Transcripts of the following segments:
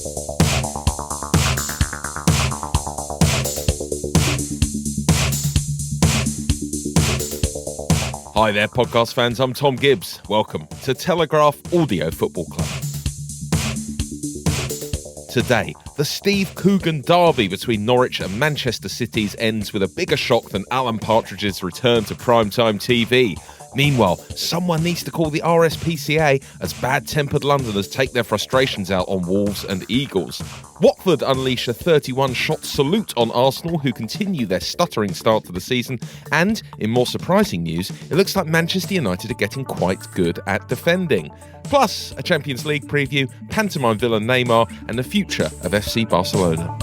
Hi there, podcast fans. I'm Tom Gibbs. Welcome to Telegraph Audio Football Club. Today, the Steve Coogan derby between Norwich and Manchester City's ends with a bigger shock than Alan Partridge's return to primetime TV. Meanwhile, someone needs to call the RSPCA as bad-tempered Londoners take their frustrations out on Wolves and Eagles. Watford unleash a 31-shot salute on Arsenal, who continue their stuttering start to the season. And, in more surprising news, it looks like Manchester United are getting quite good at defending. Plus, a Champions League preview, pantomime villain Neymar, and the future of FC Barcelona.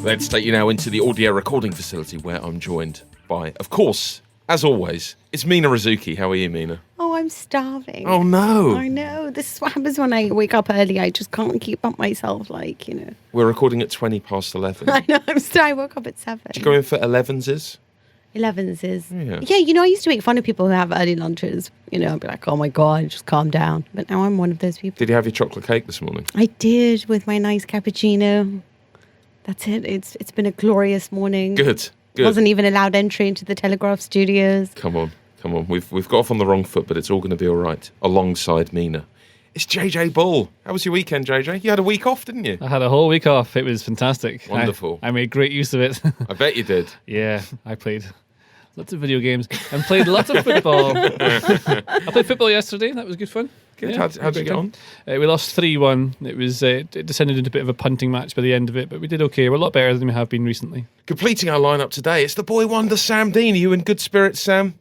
Let's take you now into the audio recording facility where I'm joined by, of course, as always, it's Mina Rizuki. How are you, Mina? Oh, I'm starving. Oh, no. I know. This is what happens when I wake up early. I just can't keep up myself, We're recording at 20 past 11. I know. I woke up at 7. Did you go in for 11s? 11s is. Yeah. I used to make fun of people who have early lunches. I'd be like, oh my God, just calm down. But now I'm one of those people. Did you have your chocolate cake this morning? I did, with my nice cappuccino. That's it. It's been a glorious morning. Good. Wasn't even allowed entry into the Telegraph studios. Come on. We've got off on the wrong foot, but it's all going to be all right. Alongside Mina, it's JJ Bull. How was your weekend, JJ? You had a week off, didn't you? I had a whole week off. It was fantastic. Wonderful. I made great use of it. I bet you did. Yeah, I played lots of video games and played lots of football. I played football yesterday. That was good fun. Good. Yeah, How did it get on? We lost 3-1. It descended into a bit of a punting match by the end of it, but we did okay. We're a lot better than we have been recently. Completing our lineup today, it's the boy wonder, Sam Dean. Are you in good spirits, Sam?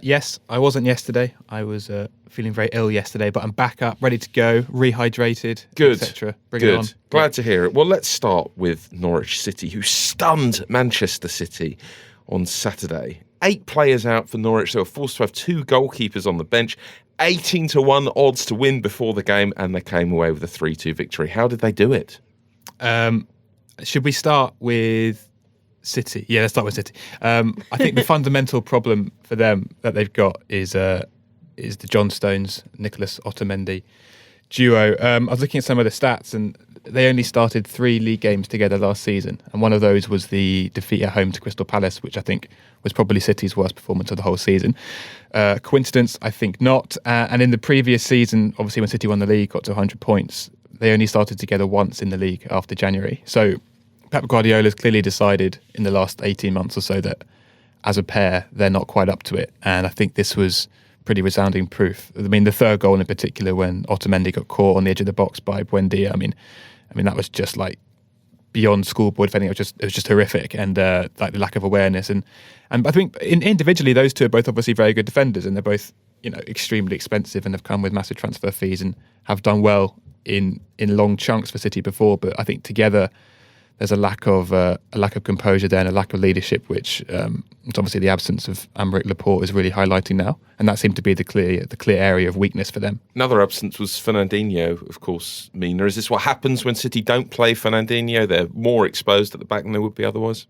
Yes, I wasn't yesterday. I was feeling very ill yesterday, but I'm back up, ready to go, rehydrated, etc. Bring it on. Glad to hear it. Well, let's start with Norwich City, who stunned Manchester City on Saturday. 8 players out for Norwich. They were forced to have 2 goalkeepers on the bench. 18-1 odds to win before the game, and they came away with a 3-2 victory. How did they do it? Should we start with City? Yeah, let's start with City. I think the fundamental problem for them that they've got is the John Stones, Nicholas Otamendi duo. I was looking at some of the stats, and they only started 3 league games together last season, and one of those was the defeat at home to Crystal Palace, which I think was probably City's worst performance of the whole season. Coincidence? I think not. And in the previous season, obviously when City won the league, got to 100 points, they only started together once in the league after January. So Pep Guardiola's clearly decided in the last 18 months or so that as a pair, they're not quite up to it. And I think this was pretty resounding proof. I mean, the third goal in particular, when Otamendi got caught on the edge of the box by Buendia, I mean that was just like beyond schoolboy defending. It was just horrific, and like the lack of awareness. And I think individually, those two are both obviously very good defenders, and they're both extremely expensive and have come with massive transfer fees and have done well in long chunks for City before. But I think together, there's a lack of composure there and a lack of leadership, which it's obviously the absence of Aymeric Laporte is really highlighting now, and that seemed to be the clear area of weakness for them. Another absence was Fernandinho, of course. Mina, is this what happens when City don't play Fernandinho? They're more exposed at the back than they would be otherwise.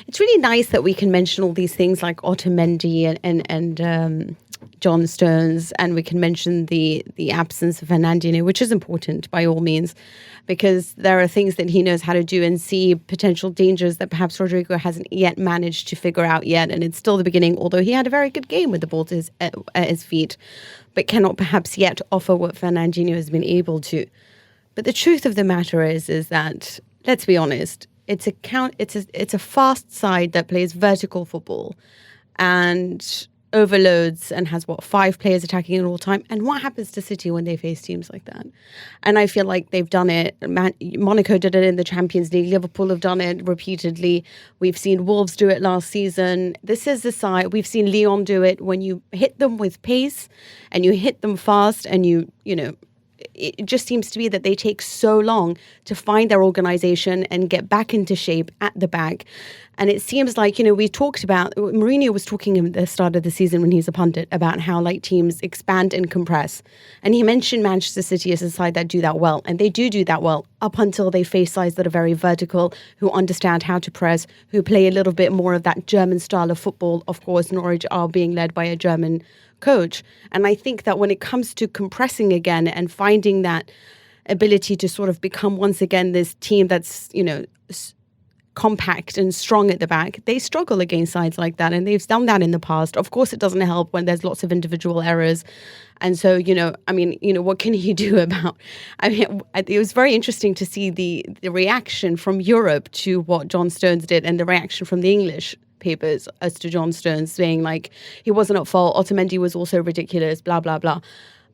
It's really nice that we can mention all these things like Otamendi and John Stones, and we can mention the absence of Fernandinho, which is important by all means, because there are things that he knows how to do and see potential dangers that perhaps Rodrigo hasn't yet managed to figure out yet. And it's still the beginning, although he had a very good game with the ball at his feet, but cannot perhaps yet offer what Fernandinho has been able to. But the truth of the matter is that, let's be honest, it's a fast side that plays vertical football and overloads and has 5 players attacking at all time. And what happens to City when they face teams like that? And I feel like they've done it. Monaco did it in the Champions League. Liverpool have done it repeatedly. We've seen Wolves do it last season. This is the side. We've seen Lyon do it. When you hit them with pace and you hit them fast, and it just seems to be that they take so long to find their organisation and get back into shape at the back. And it seems like, we talked about, Mourinho was talking at the start of the season when he's a pundit about how teams expand and compress. And he mentioned Manchester City as a side that do that well. And they do that well up until they face sides that are very vertical, who understand how to press, who play a little bit more of that German style of football. Of course, Norwich are being led by a German coach. And I think that when it comes to compressing again and finding that ability to sort of become once again this team that's, compact and strong at the back, they struggle against sides like that, and they've done that in the past. Of course, it doesn't help when there's lots of individual errors, and so what can you do about? It was very interesting to see the reaction from Europe to what John Stones did, and the reaction from the English papers as to John Stones saying like he wasn't at fault. Otamendi was also ridiculous. Blah blah blah.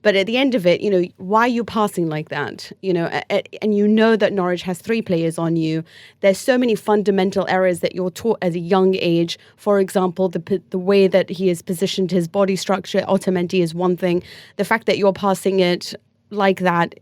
But at the end of it, why are you passing like that? And that Norwich has 3 players on you. There's so many fundamental errors that you're taught at a young age. For example, the way that he has positioned his body structure, Otamendi is one thing. The fact that you're passing it like that,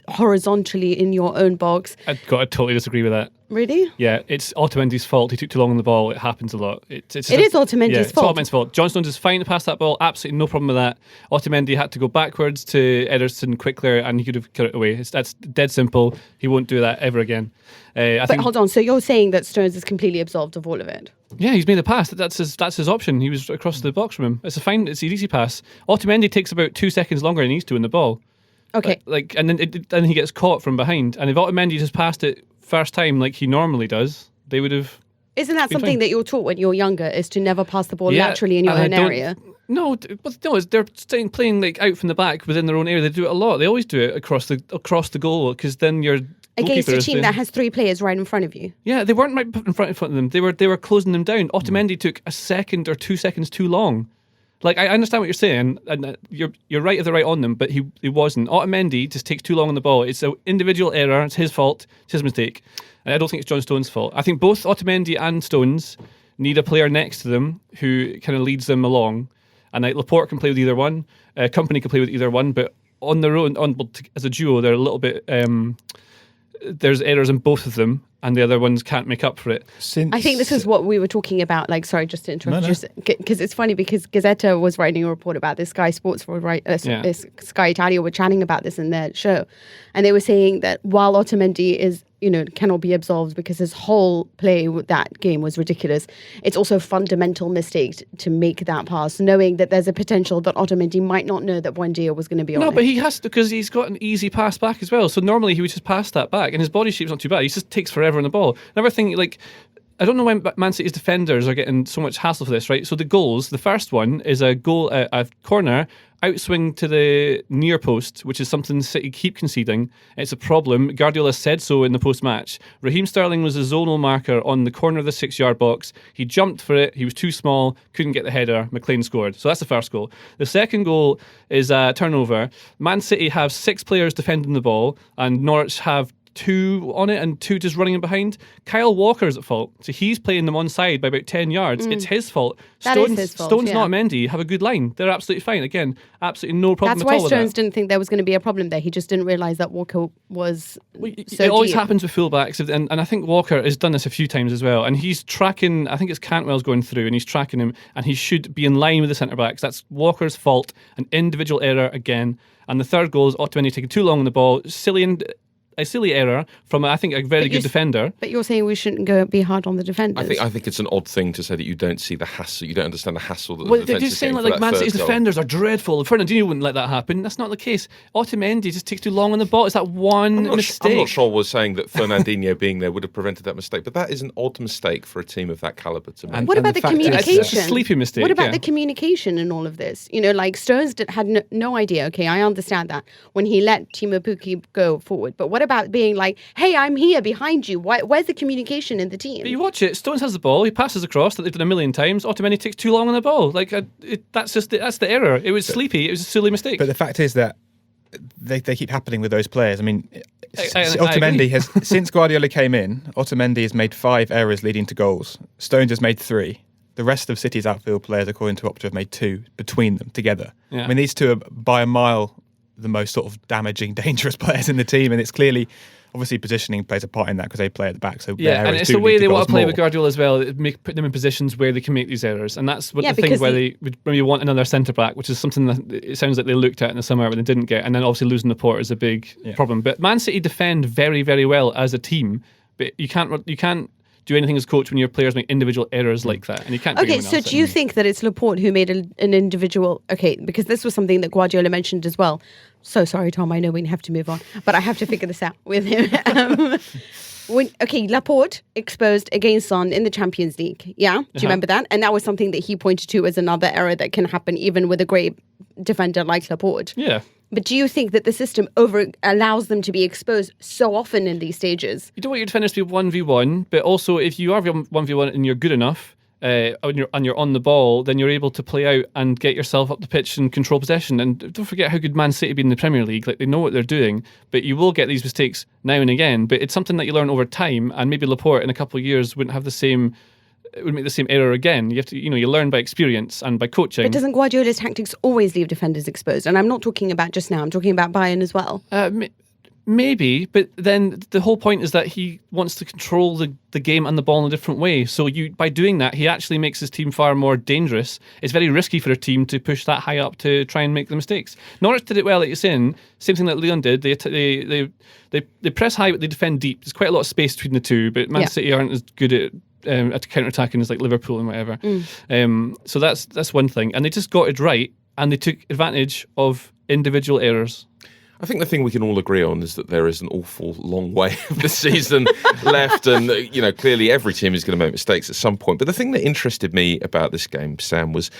horizontally in your own box. I totally disagree with that. Really? Yeah, it's Otamendi's fault. He took too long on the ball. It happens a lot. It is Otamendi's fault. It's Otamendi's fault. John Stones is fine to pass that ball. Absolutely no problem with that. Otamendi had to go backwards to Ederson quicker, and he could have cut it away. That's dead simple. He won't do that ever again. But hold on. So you're saying that Stones is completely absolved of all of it? Yeah, he's made a pass. That's his option. He was across the box from him. It's an easy pass. Otamendi takes about 2 seconds longer than he needs to in the ball. Okay. And then he gets caught from behind. And if Otamendi just passed it first time like he normally does, they would have. Isn't that something that you're taught when you're younger? Is to never pass the ball laterally in your own area? No, they're playing like out from the back within their own area. They do it a lot. They always do it across the goal, because then you're against a team that has 3 players right in front of you. Yeah, they weren't right in front of them. They were closing them down. Otamendi took a second or 2 seconds too long. Like, I understand what you're saying, and you're right if they're right on them, but he wasn't. Otamendi just takes too long on the ball. It's an individual error. It's his fault. It's his mistake. And I don't think it's John Stones' fault. I think both Otamendi and Stones need a player next to them who kind of leads them along. And Laporte can play with either one. Company can play with either one, but on their own, as a duo, they're a little bit. There's errors in both of them, and the other ones can't make up for it. I think this is what we were talking about. Like, sorry, just to interrupt, because it's funny because Gazzetta was writing a report about this. Sky Sports Sky Italia were chatting about this in their show, and they were saying that while Otamendi is, cannot be absolved because his whole play with that game was ridiculous, it's also a fundamental mistake to make that pass, knowing that there's a potential that Otamendi might not know that Buendia was going to be on it. No, but he has to, because he's got an easy pass back as well. So normally he would just pass that back, and his body shape's not too bad. He just takes forever on the ball. Another thing, I don't know when Man City's defenders are getting so much hassle for this, right? So the goals, the first one is a goal, a corner, outswing to the near post, which is something City keep conceding. It's a problem. Guardiola said so in the post-match. Raheem Sterling was a zonal marker on the corner of the 6-yard box. He jumped for it. He was too small, couldn't get the header. McLean scored. So that's the first goal. The second goal is a turnover. Man City have 6 players defending the ball, and Norwich have 2 on it and 2 just running in behind. Kyle Walker's at fault. So he's playing them onside by about 10 yards. It's his fault. That is his fault, Stones, not Mendy, have a good line. They're absolutely fine. Again, absolutely no problem at all. That's why Stones didn't think there was going to be a problem there. He just didn't realise that Walker was it always happens with fullbacks, and I think Walker has done this a few times as well, and he's tracking, I think it's Cantwell's going through, and he's tracking him, and he should be in line with the centre-backs. That's Walker's fault, an individual error again. And the third goal is Otamendi taking too long on the ball. A silly error from, I think, a very good defender. But you're saying we shouldn't go be hard on the defenders. I think it's an odd thing to say that you don't see the hassle, you don't understand the hassle that well, the defence they're is just saying getting like Man City's defenders are dreadful. Fernandinho wouldn't let that happen. That's not the case. Otamendi just takes too long on the ball. It's that one mistake. I'm not sure we're saying that Fernandinho being there would have prevented that mistake, but that is an odd mistake for a team of that calibre to make. And what about the communication? It's a sleepy mistake. What about the communication in all of this? Stones had no idea. Okay, I understand that when he let Timo Pukki go forward. But what about being like, hey, I'm here behind you. Where's the communication in the team? But you watch it. Stones has the ball. He passes across that they've done a million times. Otamendi takes too long on the ball. That's the error. It was sleepy. It was a silly mistake. But the fact is that they keep happening with those players. I mean, Otamendi has, since Guardiola came in, Otamendi has made 5 errors leading to goals. Stones has made 3. The rest of City's outfield players, according to Opta, have made 2 between them together. Yeah. I mean, these 2 are by a mile the most sort of damaging, dangerous players in the team, and it's clearly, obviously, positioning plays a part in that because they play at the back. So yeah, and it's the way they want to play with Guardiola as well. Put them in positions where they can make these errors, and that's what the thing where they when you want another centre back, which is something that it sounds like they looked at in the summer but they didn't get, and then obviously losing Laporte is a big problem. But Man City defend very, very well as a team, but you can't do anything as coach when your players make individual errors like that, and you can't. Okay, so do you think that it's Laporte who made an individual? Okay, because this was something that Guardiola mentioned as well. So sorry, Tom. I know we have to move on, but I have to figure this out with him. Laporte exposed against Son in the Champions League. Yeah, do you remember that? And that was something that he pointed to as another error that can happen even with a great defender like Laporte. Yeah. But do you think that the system allows them to be exposed so often in these stages? You don't want your defenders to be 1v1, but also if you are 1v1 and you're good enough, and you're on the ball, then you're able to play out and get yourself up the pitch and control possession. And don't forget how good Man City have been in the Premier League. Like, they know what they're doing, but you will get these mistakes now and again. But it's something that you learn over time, and maybe Laporte in a couple of years wouldn't make the same error again. You have to, you learn by experience and by coaching. But doesn't Guardiola's tactics always leave defenders exposed? And I'm not talking about just now. I'm talking about Bayern as well. Maybe, but then the whole point is that he wants to control the game and the ball in a different way. So by doing that, he actually makes his team far more dangerous. It's very risky for a team to push that high up to try and make the mistakes. Norwich did it well, like you're saying. Same thing that Leon did. They press high, but they defend deep. There's quite a lot of space between the two, but Man City aren't as good at counter-attacking as like Liverpool and whatever. So that's one thing. And they just got it right, and they took advantage of individual errors. I think the thing we can all agree on is that there is an awful long way of the season left, and clearly every team is going to make mistakes at some point. But the thing that interested me about this game, Sam, was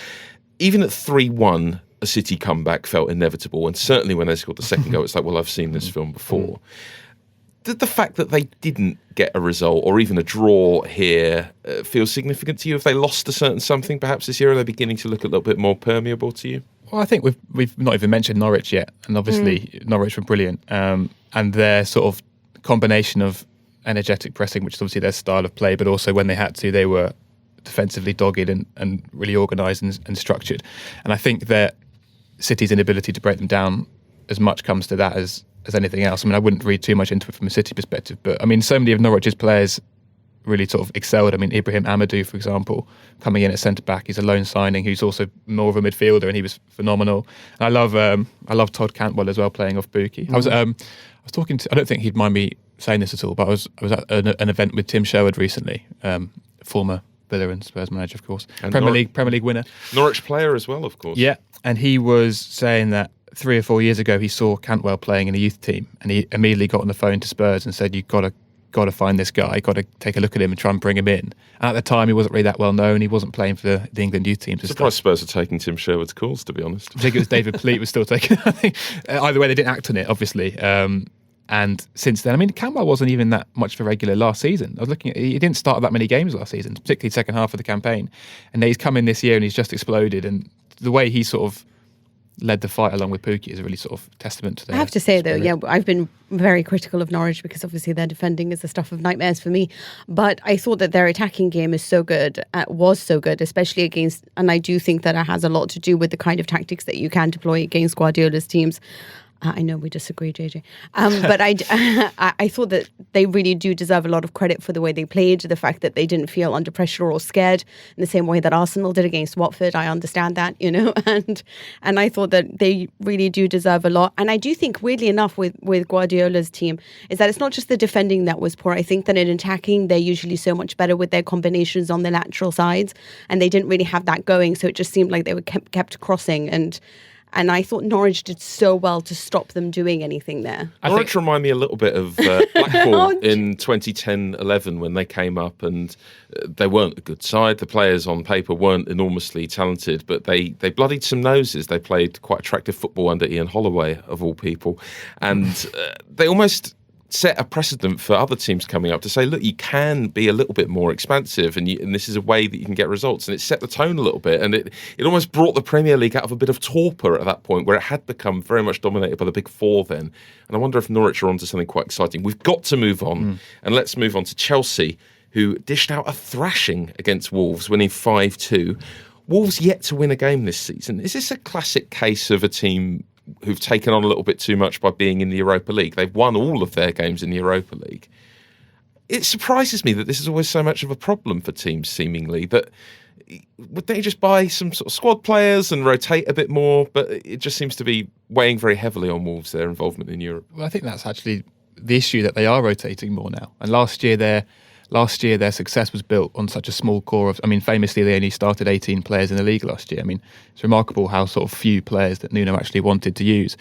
even at 3-1, a City comeback felt inevitable, and certainly when they scored the second goal, it's like, well, I've seen this film before. Did the fact that they didn't get a result or even a draw here feel significant to you? If they lost a certain something perhaps this year, are they beginning to look a little bit more permeable to you? Well, I think we've not even mentioned Norwich yet, and obviously Norwich were brilliant, and their sort of combination of energetic pressing, which is obviously their style of play, but also when they had to, they were defensively dogged and really organised and structured. And I think that City's inability to break them down as much comes to that as anything else. I mean, I wouldn't read too much into it from a City perspective, but I mean, so many of Norwich's players really sort of excelled. I mean, Ibrahim Amadou, for example, coming in at centre-back, he's a loan signing who's also more of a midfielder, and he was phenomenal. And I love Todd Cantwell as well, playing off Buki. I was talking to, I don't think he'd mind me saying this at all, but I was at an event with Tim Sherwood recently, former Villa and Spurs manager, of course, and Premier League winner. Norwich player as well, of course. Yeah, and he was saying that 3 or 4 years ago he saw Cantwell playing in a youth team, and he immediately got on the phone to Spurs and said, you've got to find this guy, got to take a look at him and try and bring him in. And at the time, he wasn't really that well known. He wasn't playing for the England youth teams. Surprised Spurs are taking Tim Sherwood's calls, to be honest. I think it was David Pleat was still taking it. I think either way, they didn't act on it, obviously. And since then, I mean, Cantwell wasn't even that much of a regular last season. I was looking at, he didn't start that many games last season, particularly second half of the campaign. And he's come in this year and he's just exploded. And the way he sort of led the fight along with Pukki is a really sort of testament to that. I have to say, though, I've been very critical of Norwich because obviously their defending is the stuff of nightmares for me. But I thought that their attacking game was so good, especially against, and I do think that it has a lot to do with the kind of tactics that you can deploy against Guardiola's teams. I know we disagree, JJ. But I thought that they really do deserve a lot of credit for the way they played, the fact that they didn't feel under pressure or scared in the same way that Arsenal did against Watford. I understand that, and I thought that they really do deserve a lot. And I do think, weirdly enough, with Guardiola's team, is that it's not just the defending that was poor. I think that in attacking, they're usually so much better with their combinations on the lateral sides, and they didn't really have that going. So it just seemed like they were kept crossing and I thought Norwich did so well to stop them doing anything there. Norwich remind me a little bit of Blackpool in 2010-11 when they came up, and they weren't a good side. The players on paper weren't enormously talented, but they bloodied some noses. They played quite attractive football under Ian Holloway, of all people. And they almost set a precedent for other teams coming up to say, look, you can be a little bit more expansive, and this is a way that you can get results. And it set the tone a little bit, and it almost brought the Premier League out of a bit of torpor at that point, where it had become very much dominated by the big four then. And I wonder if Norwich are onto something quite exciting. We've got to move on, and let's move on to Chelsea, who dished out a thrashing against Wolves, winning 5-2. Wolves yet to win a game this season. Is this a classic case of a team who've taken on a little bit too much by being in the Europa League? They've won all of their games in the Europa League. It surprises me that this is always so much of a problem for teams, seemingly, that would they just buy some sort of squad players and rotate a bit more? But it just seems to be weighing very heavily on Wolves, their involvement in Europe. Well, I think that's actually the issue, that they are rotating more now. And last year their last year their success was built on such a small core of, I mean, famously they only started 18 players in the league last year. I mean, it's remarkable how sort of few players that Nuno actually wanted to use.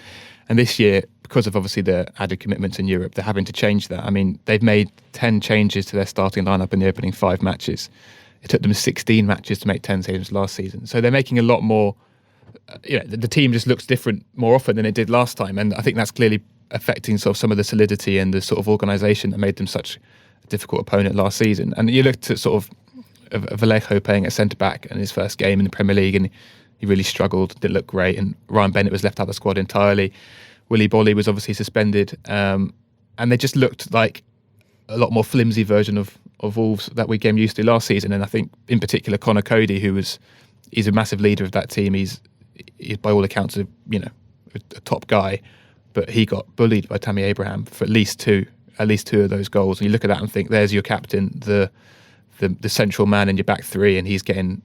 And this year, because of obviously the added commitments in Europe, they're having to change that. I mean, they've made 10 changes to their starting lineup in the opening 5 matches. It took them 16 matches to make 10 changes last season. So they're making a lot more, the team just looks different more often than it did last time. And I think that's clearly affecting sort of some of the solidity and the sort of organisation that made them such a difficult opponent last season. And you looked at sort of Vallejo playing at centre-back in his first game in the Premier League, and he really struggled, didn't look great. And Ryan Bennett was left out of the squad entirely. Willy Bolly was obviously suspended. And they just looked like a lot more flimsy version of Wolves that we came used to last season. And I think in particular Conor Cody, he's a massive leader of that team. He's by all accounts a top guy, but he got bullied by Tammy Abraham for at least two of those goals. And you look at that and think, there's your captain, the central man in your back three, and he's getting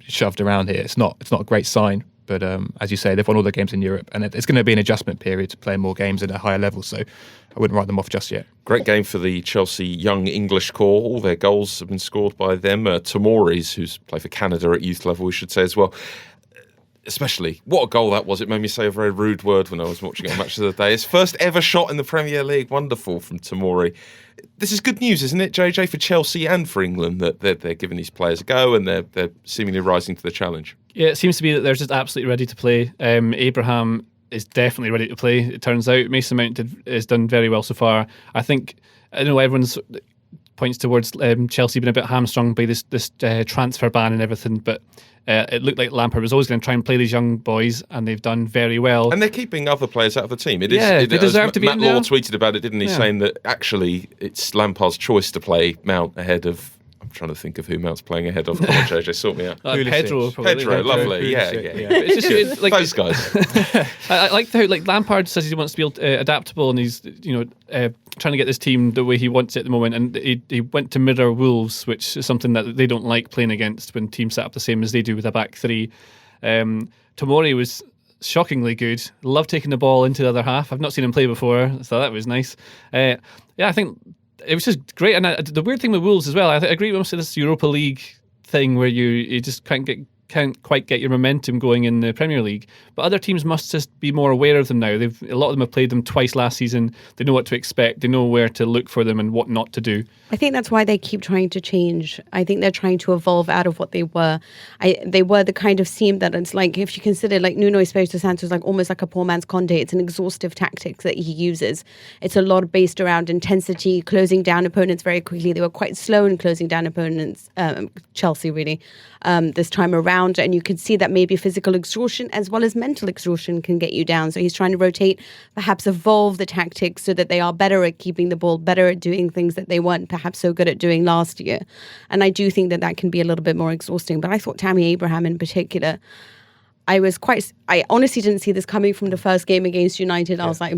shoved around here. It's not a great sign. But as you say, they've won all their games in Europe, and it's going to be an adjustment period to play more games at a higher level. So I wouldn't write them off just yet. Great game for the Chelsea young English core. All their goals have been scored by them. Tomori's, who's played for Canada at youth level, we should say as well. Especially, what a goal that was. It made me say a very rude word when I was watching it on Match of the Day. His first ever shot in the Premier League. Wonderful from Tomori. This is good news, isn't it, JJ, for Chelsea and for England, that they're giving these players a go and they're seemingly rising to the challenge. Yeah, it seems to be that they're just absolutely ready to play. Abraham is definitely ready to play, it turns out. Mason Mount has done very well so far. I know everyone's points towards Chelsea being a bit hamstrung by this transfer ban and everything, but it looked like Lampard was always going to try and play these young boys, and they've done very well. And they're keeping other players out of the team. They deserve to be in there. Matt Law tweeted about it, didn't he, saying that actually it's Lampard's choice to play Mount ahead of... I'm trying to think of who Mount's playing ahead of. Come on, JJ, sort me out. Pedro, probably. Pedro, lovely. Yeah. It's just like those guys. I like how Lampard says he wants to be adaptable, and he's trying to get this team the way he wants it at the moment. And he went to mirror Wolves, which is something that they don't like playing against when teams set up the same as they do with a back three. Tomori was shockingly good. Loved taking the ball into the other half. I've not seen him play before, so that was nice. I think it was just great. And the weird thing with Wolves as well, I agree with this Europa League thing where you just can't quite get your momentum going in the Premier League. But other teams must just be more aware of them now. A lot of them have played them twice last season. They know what to expect. They know where to look for them and what not to do. I think that's why they keep trying to change. I think they're trying to evolve out of what they were. They were the kind of team that it's like, if you consider like Nuno Espirito Santo is like almost like a poor man's Conte. It's an exhaustive tactic that he uses. It's a lot based around intensity, closing down opponents very quickly. They were quite slow in closing down opponents, Chelsea really, this time around. And you can see that maybe physical exhaustion as well as mental exhaustion can get you down. So he's trying to rotate, perhaps evolve the tactics so that they are better at keeping the ball, better at doing things that they weren't perhaps so good at doing last year. And I do think that can be a little bit more exhausting. But I thought Tammy Abraham in particular, I honestly didn't see this coming from the first game against United. I was like,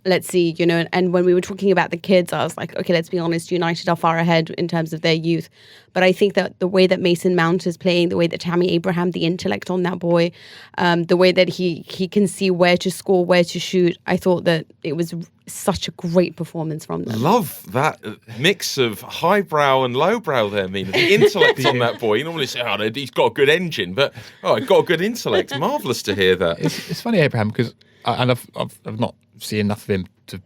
let's see, and when we were talking about the kids, I was like, okay, let's be honest, United are far ahead in terms of their youth. But I think that the way that Mason Mount is playing, the way that Tammy Abraham, the intellect on that boy, the way that he can see where to score, where to shoot, I thought that it was such a great performance from them. Love that mix of highbrow and lowbrow there, Mina. The intellect on that boy. You normally say, he's got a good engine, but he's got a good intellect. Marvellous to hear that. It's funny, Abraham, because I've not seen enough of him to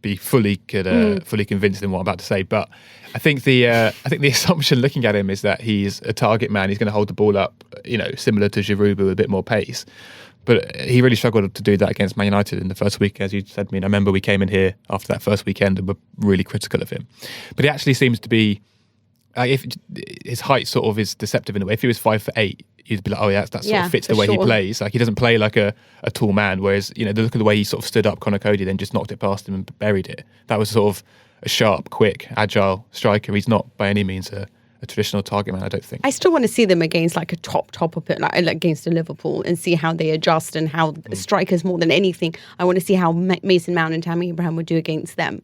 be fully convinced in what I'm about to say, but I think the assumption looking at him is that he's a target man. He's going to hold the ball up, similar to Giroud with a bit more pace. But he really struggled to do that against Man United in the first week, as you said. I remember we came in here after that first weekend and were really critical of him. But he actually seems to be, if his height sort of is deceptive in a way. If he was 5'8", you'd be like, that sort of fits the way he plays. Like, he doesn't play like a tall man. Whereas, the look at the way he sort of stood up Conor Cody, then just knocked it past him and buried it. That was sort of a sharp, quick, agile striker. He's not by any means a traditional target man, I don't think. I still want to see them against like a top opponent, like against a Liverpool, and see how they adjust and how strikers more than anything. I want to see how Mason Mount and Tammy Abraham would do against them.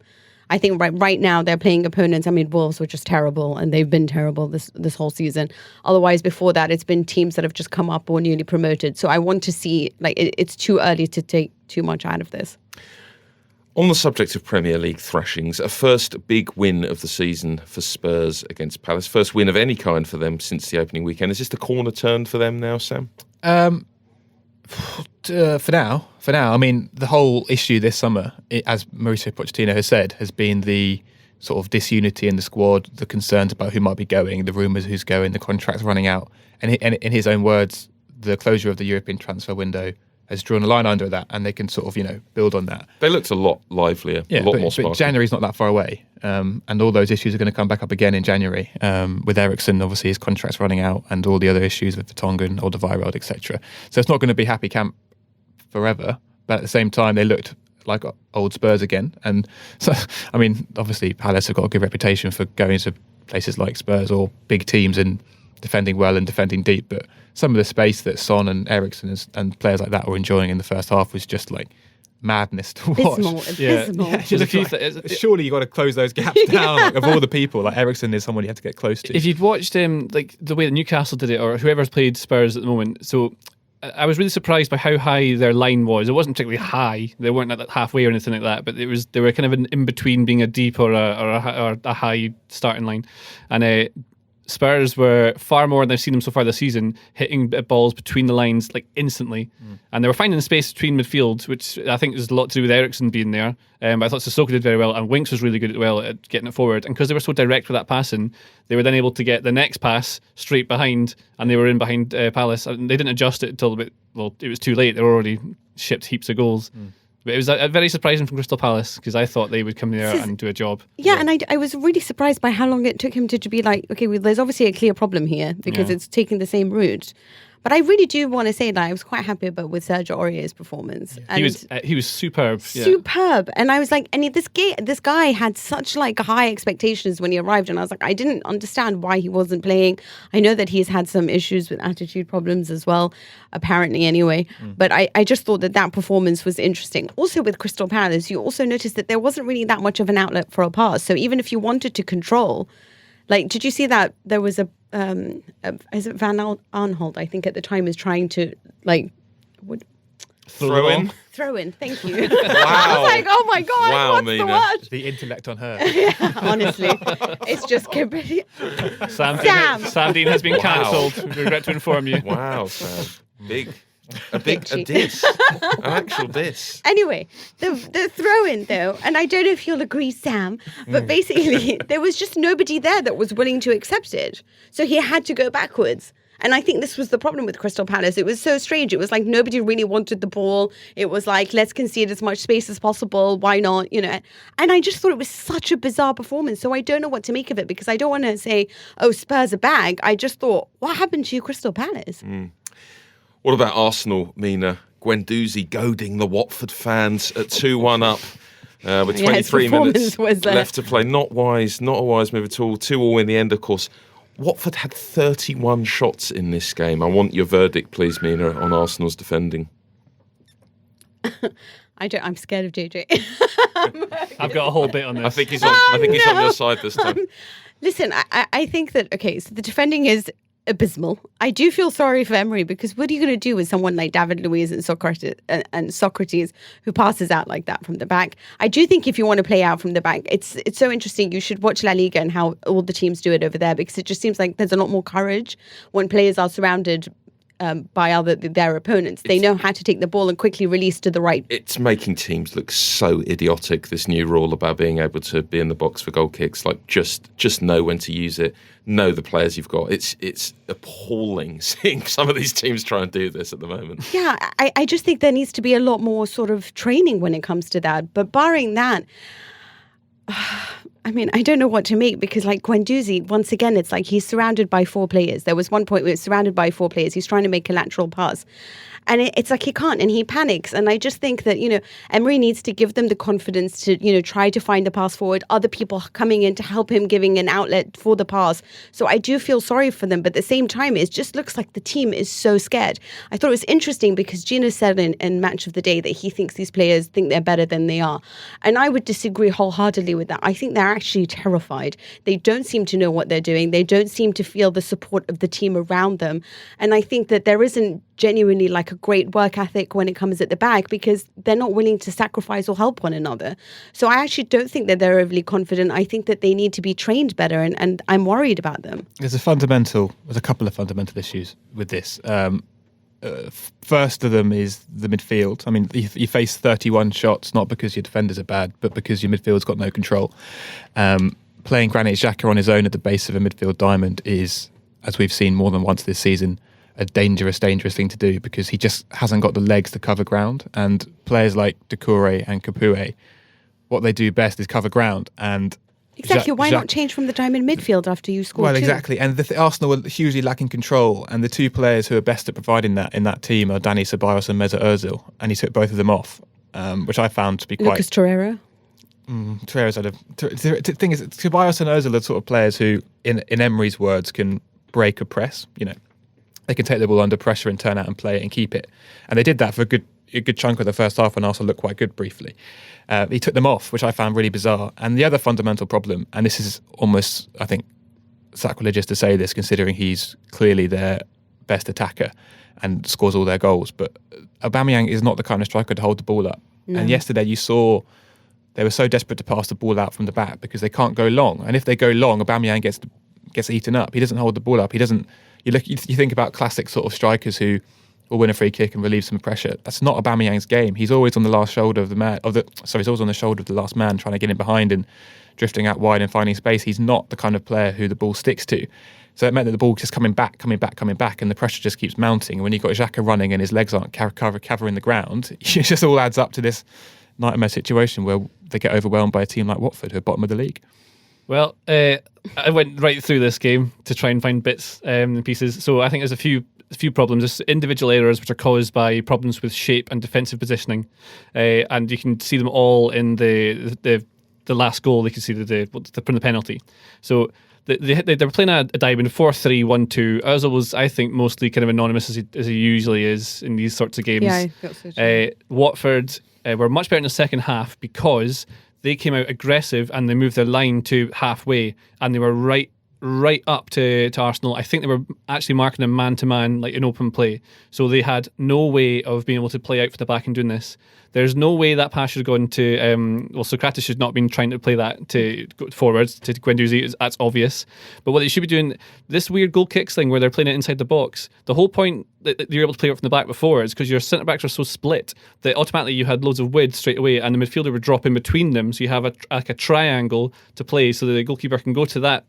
I think right now they're playing opponents. Wolves were just terrible, and they've been terrible this whole season. Otherwise, before that, it's been teams that have just come up or newly promoted. So I want to see, it's too early to take too much out of this. On the subject of Premier League thrashings, a first big win of the season for Spurs against Palace. First win of any kind for them since the opening weekend. Is this the corner turned for them now, Sam? For now. I mean, the whole issue this summer, as Mauricio Pochettino has said, has been the sort of disunity in the squad, the concerns about who might be going, the rumours who's going, the contracts running out. And in his own words, the closure of the European transfer window has drawn a line under that, and they can sort of, build on that. They looked a lot livelier, a lot more sparkly. But January's not that far away, and all those issues are going to come back up again in January. With Eriksen, obviously his contract's running out, and all the other issues with Vertonghen, Alderweireld, etc. So it's not going to be happy camp forever. But at the same time, they looked like old Spurs again. And so, I mean, obviously Palace have got a good reputation for going to places like Spurs or big teams and defending well and defending deep, but some of the space that Son and Eriksen and players like that were enjoying in the first half was just like madness to watch. Abysmal. Surely you got to close those gaps down. Of all the people, like Eriksen is someone you had to get close to. If you'd watched like the way that Newcastle did it, or whoever's played Spurs at the moment, so I was really surprised by how high their line was. It wasn't particularly high. They weren't at halfway or anything like that, but they were kind of in between being a deep or a high starting line, and Spurs were far more than I've seen them so far this season, hitting balls between the lines like instantly. And they were finding the space between midfield, which I think is a lot to do with Eriksen being there. But I thought Sissoko did very well, and Winks was really good at getting it forward. And because they were so direct with that passing, they were then able to get the next pass straight behind, and they were in behind Palace. And they didn't adjust it until it was too late. They were already shipped heaps of goals. But it was very surprising from Crystal Palace, because I thought they would come there and do a job. Yeah, and I was really surprised by how long it took him to be like, okay, well, there's obviously a clear problem here because it's taking the same route. But I really do want to say that I was quite happy with Sergio Aurier's performance. Yeah. And he was superb. Superb. And I was like, and this guy had such like high expectations when he arrived, and I was like, I didn't understand why he wasn't playing. I know that he's had some issues with attitude problems as well, apparently anyway. But I just thought that performance was interesting. Also with Crystal Palace, you also noticed that there wasn't really that much of an outlet for a pass. So even if you wanted to control, like, did you see that there was is it Van Arnholt, I think at the time, is trying to Throw in. Thank you. Wow. I was like, oh my God, Wow, what's Mina. the word? The intellect on her. Yeah, honestly, it's just completely. Sam Dean has been cancelled. We regret to inform you. Wow, Sam. A diss. An actual diss. Anyway, the throw-in though, and I don't know if you'll agree, Sam, but basically there was just nobody there that was willing to accept it. So he had to go backwards. And I think this was the problem with Crystal Palace. It was so strange. It was like nobody really wanted the ball. It was like, let's concede as much space as possible. Why not? And I just thought it was such a bizarre performance. So I don't know what to make of it, because I don't want to say, oh, Spurs are bag. I just thought, what happened to you, Crystal Palace? What about Arsenal, Mina? Guendouzi goading the Watford fans at 2-1 up with 23 minutes left to play. Not a wise move at all. 2-2 in the end, of course. Watford had 31 shots in this game. I want your verdict, please, Mina, on Arsenal's defending. I'm scared of JJ. I've got a whole bit on this. I think he's on your side this time. Listen, I think that, okay, so the defending is abysmal. I do feel sorry for Emery, because what are you going to do with someone like David Luiz and Socrates who passes out like that from the back? I do think if you want to play out from the back, it's so interesting. You should watch La Liga and how all the teams do it over there, because it just seems like there's a lot more courage when players are surrounded by their opponents. They know how to take the ball and quickly release to the right. It's making teams look so idiotic, this new rule about being able to be in the box for goal kicks. Like, just know when to use it, know the players you've got. It's appalling seeing some of these teams try and do this at the moment. Yeah, I just think there needs to be a lot more sort of training when it comes to that. But barring that, I mean, I don't know what to make, because like Guendouzi, once again, it's like he's surrounded by 4 players. There was one point where he was surrounded by 4 players. He's trying to make a lateral pass. And it's like he can't, and he panics. And I just think that, Emery needs to give them the confidence to, try to find the pass forward. Other people coming in to help him, giving an outlet for the pass. So I do feel sorry for them. But at the same time, it just looks like the team is so scared. I thought it was interesting because Gino said in Match of the Day that he thinks these players think they're better than they are. And I would disagree wholeheartedly with that. I think they're actually terrified. They don't seem to know what they're doing. They don't seem to feel the support of the team around them. And I think that there isn't genuinely like a great work ethic when it comes at the back, because they're not willing to sacrifice or help one another. So I actually don't think that they're overly confident. I think that they need to be trained better, and I'm worried about them. There's a couple of fundamental issues with this. First of them is the midfield. I mean, you face 31 shots, not because your defenders are bad, but because your midfield's got no control. Playing Granit Xhaka on his own at the base of a midfield diamond is, as we've seen more than once this season, a dangerous thing to do, because he just hasn't got the legs to cover ground. And players like Doucouré and Capoue, what they do best is cover ground. And exactly, why not change from the diamond midfield after you score? Well, two? exactly. And Arsenal were hugely lacking control, and the two players who are best at providing that in that team are Dani Ceballos and Mesut Ozil, and he took both of them off, which I found to be quite... Lucas Torreira? Torreira's had the thing is, Ceballos and Ozil are the sort of players who, in Emery's words, can break a press. You know, they can take the ball under pressure and turn out and play it and keep it. And they did that for a good chunk of the first half when Arsenal looked quite good briefly. He took them off, which I found really bizarre. And the other fundamental problem, and this is almost, I think, sacrilegious to say this, considering he's clearly their best attacker and scores all their goals, but Aubameyang is not the kind of striker to hold the ball up. No. And yesterday you saw they were so desperate to pass the ball out from the back because they can't go long. And if they go long, Aubameyang gets eaten up. He doesn't hold the ball up. He doesn't. You think about classic sort of strikers who will win a free kick and relieve some pressure. That's not Aubameyang's game. He's always on the last shoulder of the man. He's always on the shoulder of the last man, trying to get in behind and drifting out wide and finding space. He's not the kind of player who the ball sticks to. So it meant that the ball just coming back, and the pressure just keeps mounting. And when you've got Xhaka running and his legs aren't covering the ground, it just all adds up to this nightmare situation where they get overwhelmed by a team like Watford, who are bottom of the league. Well, I went right through this game to try and find bits and pieces. So I think there's a few problems. There's individual errors which are caused by problems with shape and defensive positioning, and you can see them all in the last goal. You can see from the penalty. So they were playing a diamond 4-3-1-2. Ozil was, I think, mostly kind of anonymous as he usually is in these sorts of games. Yeah, I felt so too. Watford were much better in the second half because they came out aggressive and they moved their line to halfway, and they were right up to Arsenal. I think they were actually marking them man-to-man, like in open play. So they had no way of being able to play out for the back and doing this. There's no way that pass should have gone to... Socrates should not have been trying to play that to go forwards to Guendouzi. That's obvious. But what they should be doing, this weird goal kicks thing where they're playing it inside the box, the whole point that you're able to play it from the back before is because your centre-backs are so split that automatically you had loads of width straight away, and the midfielder would drop in between them, so you have a triangle to play so that the goalkeeper can go to that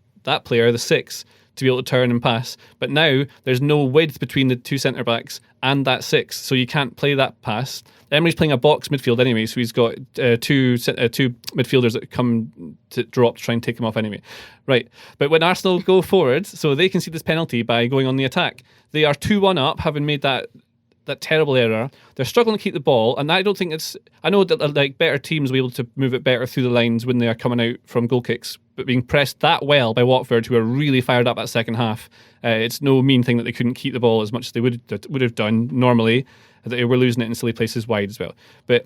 player, the 6, to be able to turn and pass. But now there's no width between the two centre backs and that 6, so you can't play that pass. Emery's playing a box midfield anyway, so he's got two midfielders that come to drop to try and take him off anyway. Right, but when Arsenal go forward, so they can see this penalty by going on the attack. They are 2-1 up, having made that terrible error. They're struggling to keep the ball, and I don't think it's... I know that like better teams will be able to move it better through the lines when they are coming out from goal kicks, but being pressed that well by Watford, who are really fired up that second half, it's no mean thing that they couldn't keep the ball as much as they would have done normally. They were losing it in silly places wide as well. But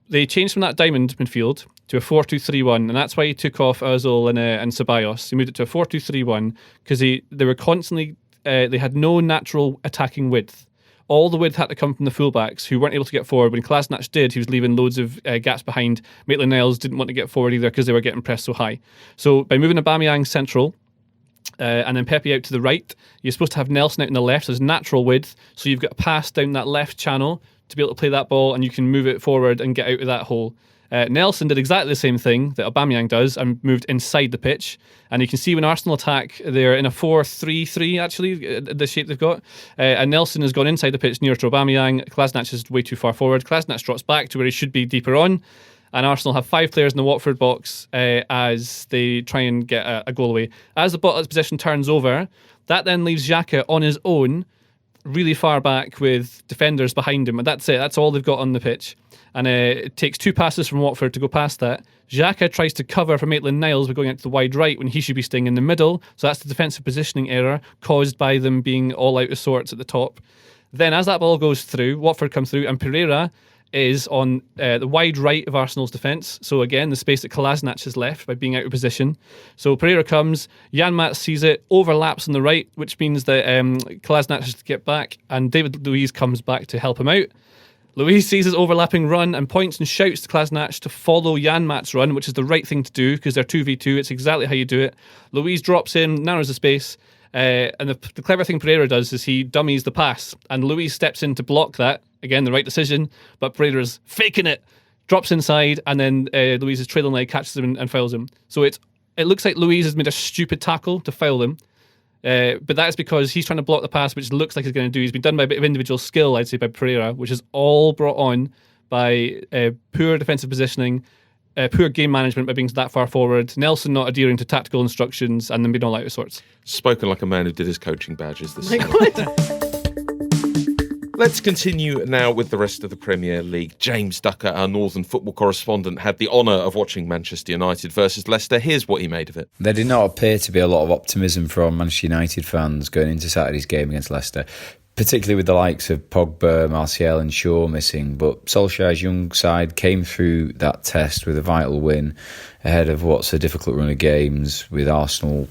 they changed from that diamond midfield to a 4-2-3-1, and that's why he took off Ozil and Ceballos. He moved it to a 4-2-3-1 because they were constantly... they had no natural attacking width. All the width had to come from the fullbacks, who weren't able to get forward. When Kolasinac did, he was leaving loads of gaps behind. Maitland-Niles didn't want to get forward either because they were getting pressed so high. So by moving Aubameyang central and then Pepe out to the right, you're supposed to have Nelson out in the left, so there's natural width. So you've got a pass down that left channel to be able to play that ball, and you can move it forward and get out of that hole. Nelson did exactly the same thing that Aubameyang does and moved inside the pitch. And you can see when Arsenal attack, they're in a 4-3-3, actually, the shape they've got. And Nelson has gone inside the pitch near to Aubameyang. Kolasinac is way too far forward. Kolasinac drops back to where he should be deeper on. And Arsenal have 5 players in the Watford box as they try and get a goal away. As the ball possession turns over, that then leaves Xhaka on his own, really far back with defenders behind him. And that's it. That's all they've got on the pitch. And it takes 2 passes from Watford to go past that. Xhaka tries to cover for Maitland-Niles by going out to the wide right when he should be staying in the middle. So that's the defensive positioning error caused by them being all out of sorts at the top. Then as that ball goes through, Watford come through, and Pereira is on the wide right of Arsenal's defence. So again, the space that Kolasinac has left by being out of position. So Pereira comes, Janmaat sees it, overlaps on the right, which means that Kolasinac has to get back, and David Luiz comes back to help him out. Luiz sees his overlapping run and points and shouts to Kolasinac to follow Janmaat's run, which is the right thing to do because they're 2v2. It's exactly how you do it. Luiz drops in, narrows the space, and the clever thing Pereira does is he dummies the pass, and Luiz steps in to block that. Again, the right decision, but Pereira's faking it, drops inside, and then Luiz's trailing leg catches him and fouls him. So it looks like Luiz has made a stupid tackle to foul him, but that's because he's trying to block the pass, which looks like he's going to do. He's been done by a bit of individual skill, I'd say, by Pereira, which is all brought on by poor defensive positioning, poor game management by being that far forward, Nelson not adhering to tactical instructions, and then being all out of sorts. Spoken like a man who did his coaching badges this My summer. God. Let's continue now with the rest of the Premier League. James Ducker, our Northern football correspondent, had the honour of watching Manchester United versus Leicester. Here's what he made of it. There did not appear to be a lot of optimism from Manchester United fans going into Saturday's game against Leicester, particularly with the likes of Pogba, Martial and Shaw missing. But Solskjaer's young side came through that test with a vital win ahead of what's a difficult run of games with Arsenal,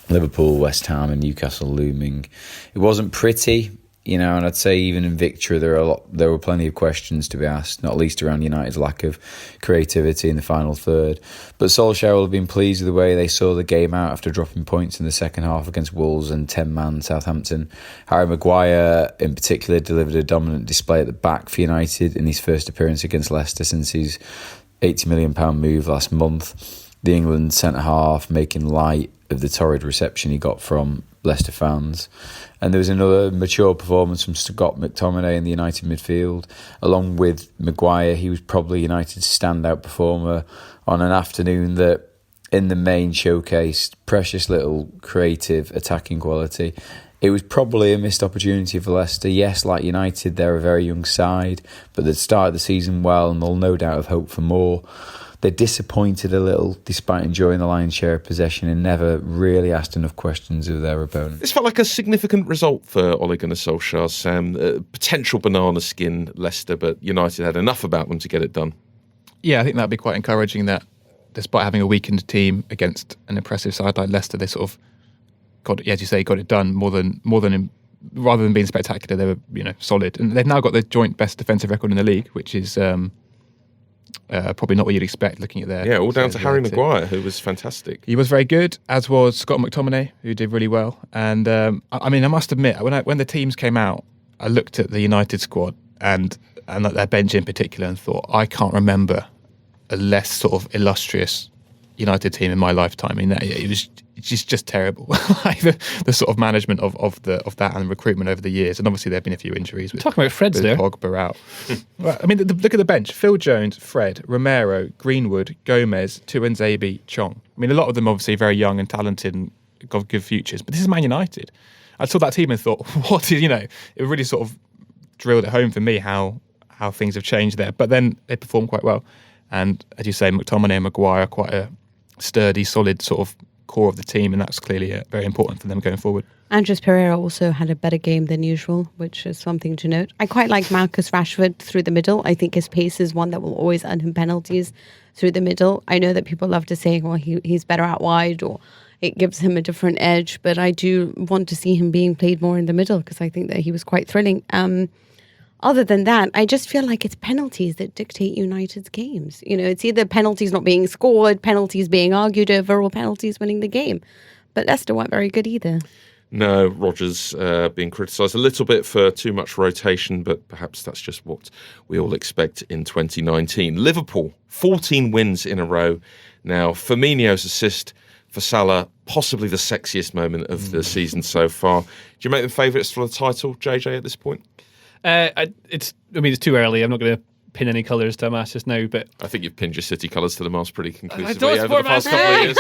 Liverpool, West Ham and Newcastle looming. It wasn't pretty, and I'd say even in victory there were plenty of questions to be asked, not least around United's lack of creativity in the final third. But Solskjaer will have been pleased with the way they saw the game out after dropping points in the second half against Wolves and 10-man Southampton. Harry Maguire in particular delivered a dominant display at the back for United in his first appearance against Leicester since his £80 million move last month. The England centre-half making light of the torrid reception he got from Leicester fans. And there was another mature performance from Scott McTominay in the United midfield. Along with Maguire, he was probably United's standout performer on an afternoon that in the main showcased precious little creative attacking quality. It was probably a missed opportunity for Leicester. Yes, like United, they're a very young side, but they'd started the season well and they'll no doubt have hope for more. They disappointed a little despite enjoying the lion's share of possession and never really asked enough questions of their opponent. This felt like a significant result for Ole Gunnar Solskjaer, Sam. Potential banana skin Leicester, but United had enough about them to get it done. Yeah, I think that'd be quite encouraging that despite having a weakened team against an impressive side like Leicester, they sort of got, as you say, got it done rather than being spectacular. They were, solid, and they've now got the joint best defensive record in the league, which is probably not what you'd expect looking at their... Yeah, all down to Harry Maguire, who was fantastic. He was very good, as was Scott McTominay, who did really well. And I must admit, when the teams came out, I looked at the United squad and their bench in particular and thought, I can't remember a less sort of illustrious United team in my lifetime. It's just terrible. Like the sort of management of that and recruitment over the years, and obviously there have been a few injuries. Talking about Fred's there. Pogba out. Well, look at the bench: Phil Jones, Fred, Romero, Greenwood, Gomez, Tuanzebe, Chong. A lot of them obviously very young and talented and got good futures. But this is Man United. I saw that team and thought, it really sort of drilled it home for me how things have changed there. But then they performed quite well, and as you say, McTominay and Maguire are quite a sturdy, solid sort of core of the team, and that's clearly very important for them going forward. Andres Pereira also had a better game than usual, which is something to note. I quite like Marcus Rashford through the middle. I think his pace is one that will always earn him penalties through the middle. I know that people love to say, well, he's better out wide or it gives him a different edge, but I do want to see him being played more in the middle because I think that he was quite thrilling. Other than that, I just feel like it's penalties that dictate United's games. It's either penalties not being scored, penalties being argued over, or penalties winning the game. But Leicester weren't very good either. No, Rodgers being criticised a little bit for too much rotation, but perhaps that's just what we all expect in 2019. Liverpool, 14 wins in a row. Now, Firmino's assist for Salah, possibly the sexiest moment of the season so far. Do you make them favourites for the title, JJ, at this point? It's too early. I'm not going to pin any colours to a match just now, but I think you've pinned your City colours to the mast pretty conclusively I over the past couple of years.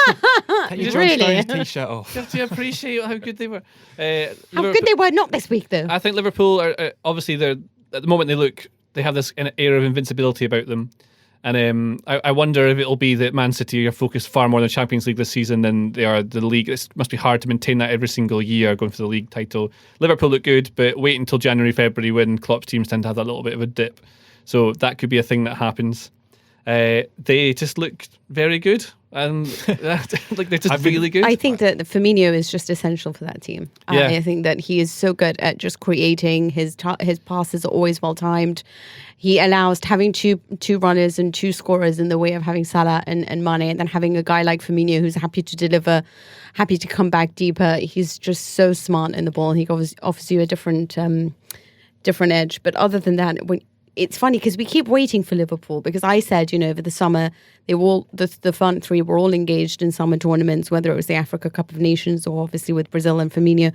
Take your Really? John Stones t-shirt off. you have to appreciate how good they were. How good they were not this week, though. I think Liverpool are obviously at the moment they have this kind of air of invincibility about them. And I wonder if it'll be that Man City are focused far more on the Champions League this season than they are the league. It must be hard to maintain that every single year going for the league title. Liverpool look good, but wait until January, February when Klopp's teams tend to have that little bit of a dip. So that could be a thing that happens. They just look very good. And like they're just really good. I think that Firmino is just essential for that team. Yeah. I think that he is so good at just creating. His passes are always well timed. He allows having two runners and two scorers in the way of having Salah and Mane, and then having a guy like Firmino who's happy to deliver, happy to come back deeper. He's just so smart in the ball. He offers you a different edge. But other than that, it's funny because we keep waiting for Liverpool, because I said, over the summer, the front three were all engaged in summer tournaments, whether it was the Africa Cup of Nations or obviously with Brazil and Firmino.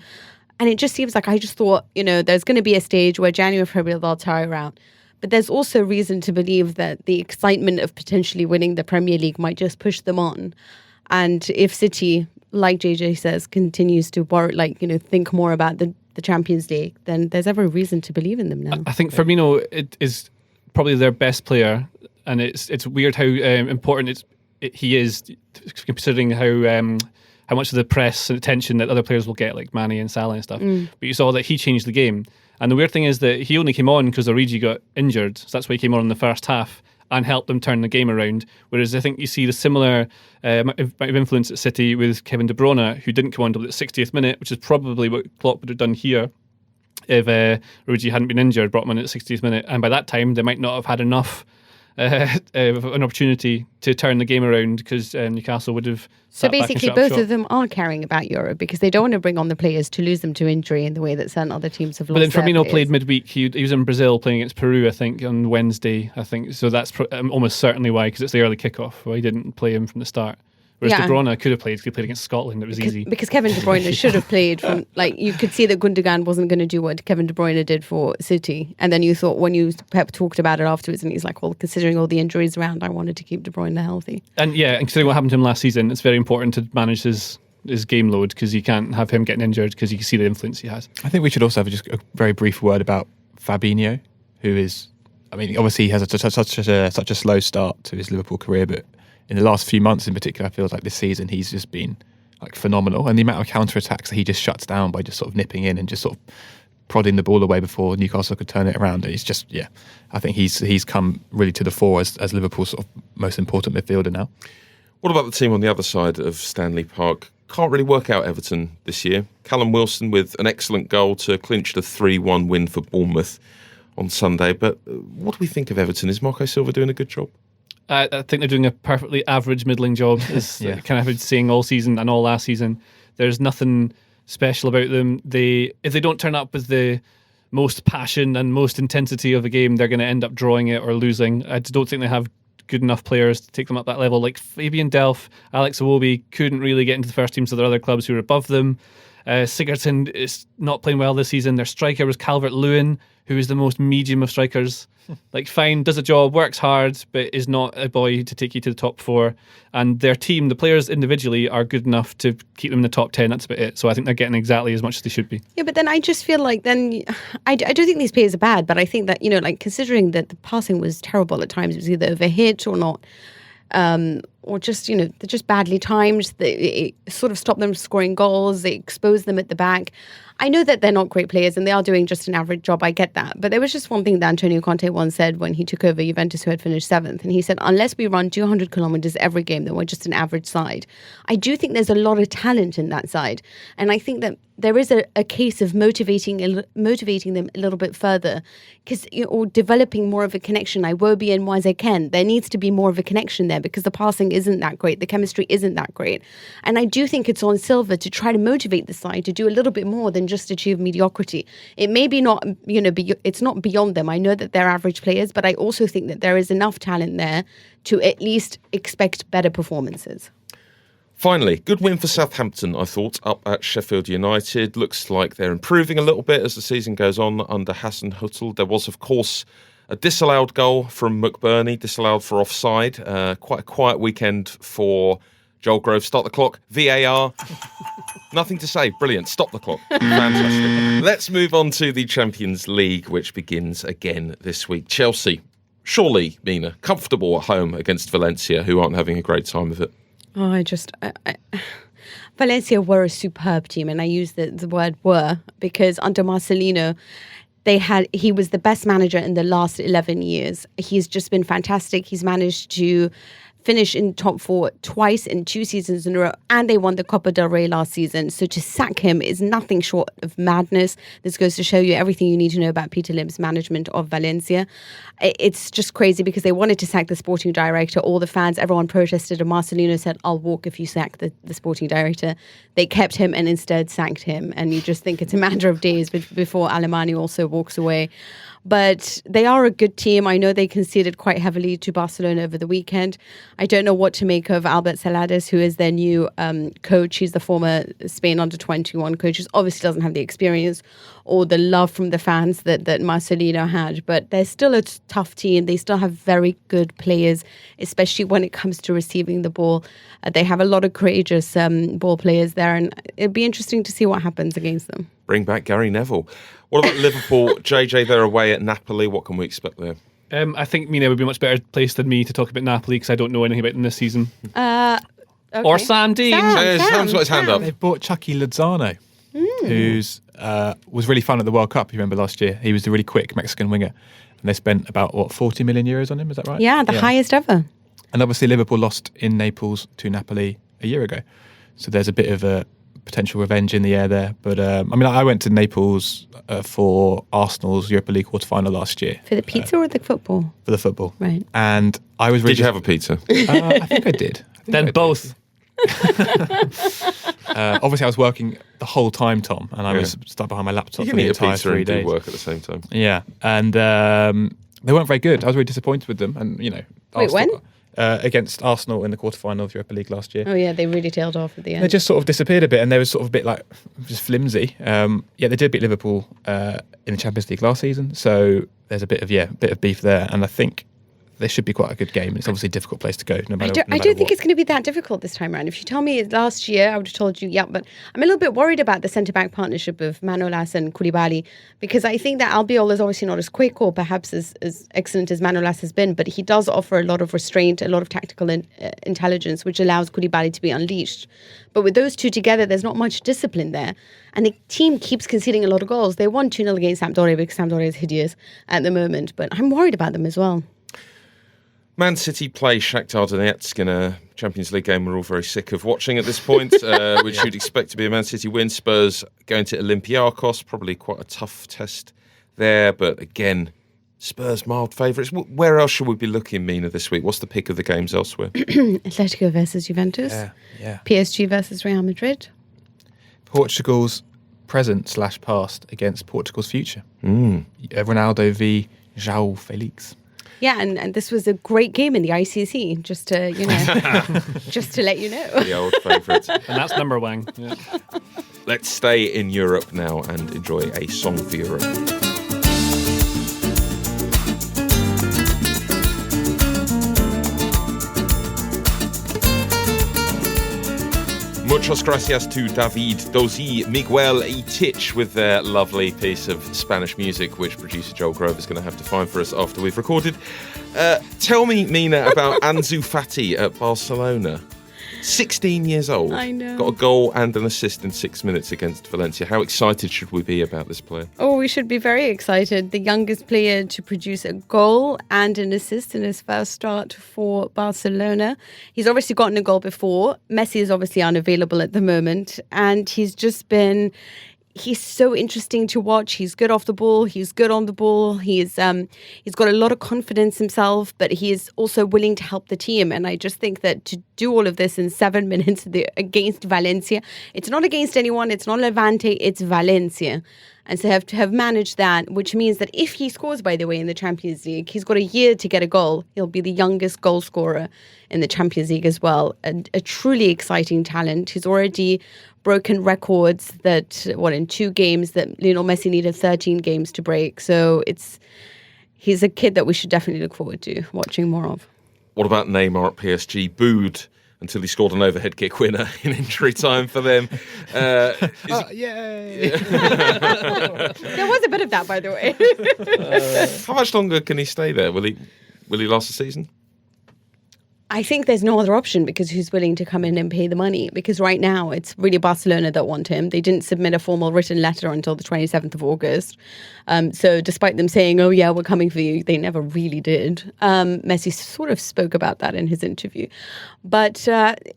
And it just seems like I just thought, there's going to be a stage where January, February, they'll tire out. But there's also reason to believe that the excitement of potentially winning the Premier League might just push them on. And if City, like JJ says, continues to think more about the Champions League, then there's every reason to believe in them now. I think Firmino is probably their best player, and it's weird how important he is, considering how much of the press and attention that other players will get, like Mane and Salah and stuff. But you saw that he changed the game. And the weird thing is that he only came on because Origi got injured, so that's why he came on in the first half and helped them turn the game around. Whereas I think you see the similar amount of influence at City with Kevin De Bruyne, who didn't come on until the 60th minute, which is probably what Klopp would have done here if Origi hadn't been injured, brought him in at the 60th minute. And by that time, they might not have had enough an opportunity to turn the game around, because Newcastle would have. So basically, both of them are caring about Europe because they don't want to bring on the players to lose them to injury in the way that certain other teams have lost. But then Firmino players. played midweek. He was in Brazil playing against Peru, I think, on Wednesday. I think so. That's almost certainly why, because it's the early kickoff. Why he didn't play him from the start. Whereas De Bruyne could have played. He played against Scotland. It was easy. Because Kevin De Bruyne should have played. You could see that Gundogan wasn't going to do what Kevin De Bruyne did for City. And then you thought, when Pep talked about it afterwards, and he's like, well, considering all the injuries around, I wanted to keep De Bruyne healthy. And considering what happened to him last season, it's very important to manage his game load, because you can't have him getting injured, because you can see the influence he has. I think we should also have just a very brief word about Fabinho, who is, obviously he has such a slow start to his Liverpool career, but in the last few months in particular, I feel like this season he's just been phenomenal. And the amount of counter-attacks that he just shuts down by just sort of nipping in and just sort of prodding the ball away before Newcastle could turn it around. It's just, I think he's come really to the fore as Liverpool's sort of most important midfielder now. What about the team on the other side of Stanley Park? Can't really work out Everton this year. Callum Wilson with an excellent goal to clinch the 3-1 win for Bournemouth on Sunday. But what do we think of Everton? Is Marco Silva doing a good job? I think they're doing a perfectly average, middling job. Is kind of been saying all season and all last season. There's nothing special about them. If they don't turn up with the most passion and most intensity of a game, they're going to end up drawing it or losing. I don't think they have good enough players to take them up that level. Like Fabian Delph, Alex Iwobi couldn't really get into the first team, so there are other clubs who are above them. Sigurdsson is not playing well this season. Their striker was Calvert-Lewin, who is the most medium of strikers. Fine, does a job, works hard, but is not a boy to take you to the top four. And their team, the players individually, are good enough to keep them in the top 10. That's about it. So I think they're getting exactly as much as they should be. Yeah, but then I just feel like I do think these players are bad, but I think that, considering that the passing was terrible at times, it was either overhit or not. Or just, they're just badly timed. It sort of stopped them scoring goals. They exposed them at the back. I know that they're not great players and they are doing just an average job. I get that. But there was just one thing that Antonio Conte once said when he took over Juventus, who had finished 7th. And he said, unless we run 200 kilometres every game, then we're just an average side. I do think there's a lot of talent in that side. And I think that there is a case of motivating them a little bit further, because or developing more of a connection. Iwobi and Moise Kean, there needs to be more of a connection there, because the passing isn't that great, the chemistry isn't that great, and I do think it's on Silva to try to motivate the side to do a little bit more than just achieve mediocrity. It may be not, it's not beyond them. I know that they're average players, but I also think that there is enough talent there to at least expect better performances. Finally, good win for Southampton, I thought, up at Sheffield United. Looks like they're improving a little bit as the season goes on under Hassan Hüttl. There was, of course, a disallowed goal from McBurney, disallowed for offside. Quite a quiet weekend for Joel Grove. Start the clock. VAR. Nothing to say. Brilliant. Stop the clock. Fantastic. Let's move on to the Champions League, which begins again this week. Chelsea, surely, Mina, comfortable at home against Valencia, who aren't having a great time of it. Oh, Valencia were a superb team, and I use the word were because under Marcelino, he was the best manager in the last 11 years. He's just been fantastic. He's managed to finish in top 4 twice in 2 seasons in a row, and they won the Copa del Rey last season. So to sack him is nothing short of madness. This goes to show you everything you need to know about Peter Lim's management of Valencia. It's just crazy because they wanted to sack the sporting director. All the fans, everyone protested, and Marcelino said, "I'll walk if you sack the sporting director." They kept him and instead sacked him, and you just think it's a matter of days before Alemany also walks away. But they are a good team. I know they conceded quite heavily to Barcelona over the weekend. I don't know what to make of Albert Celades, who is their new coach. He's the former Spain under-21 coach, who obviously doesn't have the experience or the love from the fans that Marcelino had. But they're still a tough team. They still have very good players, especially when it comes to receiving the ball. They have a lot of courageous ball players there, and it'd be interesting to see what happens against them. Bring back Gary Neville. What about Liverpool? JJ, they're away at Napoli. What can we expect there? I think Mina would be much better placed than me to talk about Napoli because I don't know anything about them this season. Okay. Or Sam Dean. Sam's got his hand up. They've bought Chucky Lozano, who's was really fun at the World Cup. You remember last year? He was a really quick Mexican winger. And they spent about, 40 million euros on him? Is that right? Yeah, the highest ever. And obviously Liverpool lost in Naples to Napoli a year ago. So there's a bit of a potential revenge in the air there. But I went to Naples for Arsenal's Europa League quarter-final last year. For the pizza or the football? For the football. Right. And I was really... Did you have a pizza? I think I did. Then both. Obviously, I was working the whole time, Tom, and I was stuck behind my laptop You for can the eat a entire pizza 3 and do days. work at the same time. Yeah, and they weren't very good. I was really disappointed with them, and Wait, Arsenal, against Arsenal in the quarterfinal of Europa League last year. Oh yeah, they really tailed off at the end. They just sort of disappeared a bit, and they were sort of a bit like just flimsy. They did beat Liverpool in the Champions League last season, so there's a bit of beef there, and I think they should be quite a good game. It's obviously a difficult place to go, no matter I don't think it's going to be that difficult this time around. If you tell me last year, I would have told you, yeah, but I'm a little bit worried about the centre-back partnership of Manolas and Koulibaly, because I think that Albiol is obviously not as quick or perhaps as excellent as Manolas has been, but he does offer a lot of restraint, a lot of tactical intelligence, which allows Koulibaly to be unleashed. But with those two together, there's not much discipline there. And the team keeps conceding a lot of goals. They won 2-0 against Sampdoria because Sampdoria is hideous at the moment, but I'm worried about them as well. Man City play Shakhtar Donetsk in a Champions League game we're all very sick of watching at this point, which you'd expect to be a Man City win. Spurs going to Olympiacos, probably quite a tough test there. But again, Spurs mild favourites. Where else should we be looking, Mina, this week? What's the pick of the games elsewhere? Atletico versus Juventus. Yeah. PSG versus Real Madrid. Portugal's present/past against Portugal's future. Ronaldo v João Felix. Yeah, and this was a great game in the ICC, just to, just to let you know. The old favourite. And that's number one. Yeah. Let's stay in Europe now and enjoy a song for Europe. Muchas gracias to David Dozy, Miguel y Tich with their lovely piece of Spanish music, which producer Joel Grove is going to have to find for us after we've recorded. Tell me, Mina, about Ansu Fati at Barcelona. 16 years old. I know. Got a goal and an assist in 6 minutes against Valencia. How excited should we be about this player? Oh, we should be very excited. The youngest player to produce a goal and an assist in his first start for Barcelona. He's obviously gotten a goal before. Messi is obviously unavailable at the moment. And he's so interesting to watch. He's good off the ball. He's good on the ball. He's got a lot of confidence himself, but he is also willing to help the team. And I just think that to do all of this in 7 minutes against Valencia, it's not against anyone. It's not Levante. It's Valencia. And so to have managed that, which means that if he scores, by the way, in the Champions League, he's got a year to get a goal. He'll be the youngest goal scorer in the Champions League as well. A truly exciting talent. He's already broken records in 2 games that Lionel Messi needed 13 games to break. So he's a kid that we should definitely look forward to watching more of. What about Neymar at PSG? Booed until he scored an overhead kick winner in injury time for them. Yay! There was a bit of that, by the way. How much longer can he stay there? Will he last the season? I think there's no other option because who's willing to come in and pay the money? Because right now it's really Barcelona that want him. They didn't submit a formal written letter until the 27th of August. So despite them saying, oh yeah, we're coming for you, they never really did. Messi sort of spoke about that in his interview. But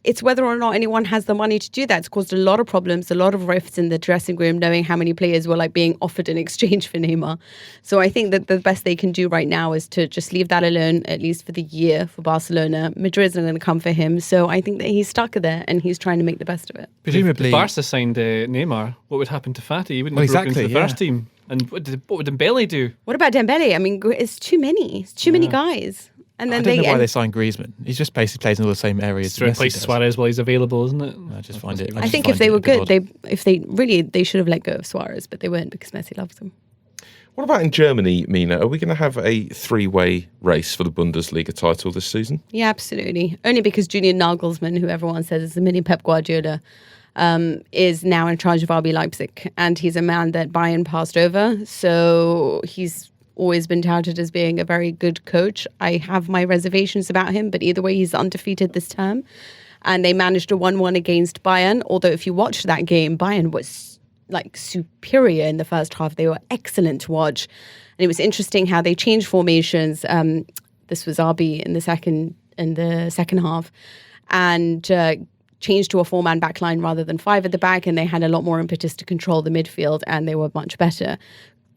it's whether or not anyone has the money to do that. It's caused a lot of problems, a lot of rifts in the dressing room, knowing how many players were like being offered in exchange for Neymar. So I think that the best they can do right now is to just leave that alone, at least for the year for Barcelona. Madrid's not going to come for him. So I think that he's stuck there and he's trying to make the best of it. Presumably, if Barca signed Neymar, what would happen to Fati? He wouldn't Well, have broken exactly, into the first yeah. team. And what would Dembele do? What about Dembele? I mean, it's too many. It's too many guys. And I then don't know why and- they signed Griezmann. He just basically plays in all the same areas. To replace Suarez while he's available, isn't it? I just find it. I think if they were good, they should have let go of Suarez, but they weren't because Messi loves them. What about in Germany, Mina? Are we going to have a three-way race for the Bundesliga title this season? Yeah, absolutely. Only because Julian Nagelsmann, who everyone says is the mini Pep Guardiola, is now in charge of RB Leipzig, and he's a man that Bayern passed over. So he's always been touted as being a very good coach. I have my reservations about him, but either way, he's undefeated this term. And they managed a 1-1 against Bayern. Although if you watched that game, Bayern was like superior in the first half. They were excellent to watch. And it was interesting how they changed formations. This was RB in the second half. And changed to a 4-man back line rather than 5 at the back. And they had a lot more impetus to control the midfield, and they were much better.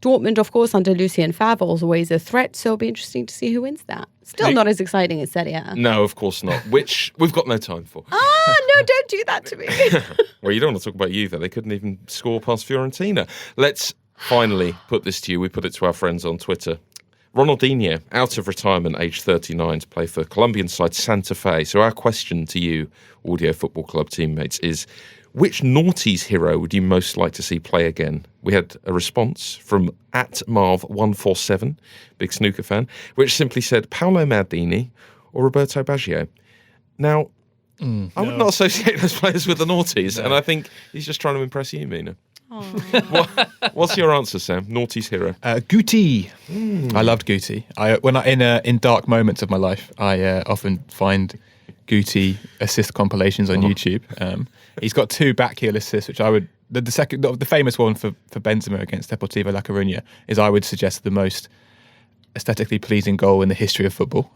Dortmund, of course, under Lucien Favre, was always a threat, so it'll be interesting to see who wins that. Still not as exciting as Serie A. No, of course not, which we've got no time for. No, don't do that to me. Well, you don't want to talk about Juve. They couldn't even score past Fiorentina. Let's finally put this to you. We put it to our friends on Twitter. Ronaldinho, out of retirement, age 39, to play for Colombian side Santa Fe. So our question to you, Audio Football Club teammates, is which noughties hero would you most like to see play again? We had a response from @Marv147, big snooker fan, which simply said Paolo Maldini or Roberto Baggio. Now, I would not associate those players with the noughties, and I think he's just trying to impress you, Mina. What's your answer, Sam? Noughties hero? Guti. I loved Guti. In dark moments of my life, I often find Guti assist compilations on YouTube. He's got 2 back heel assists, which I would the famous one for Benzema against Deportivo La Coruña is, I would suggest, the most aesthetically pleasing goal in the history of football.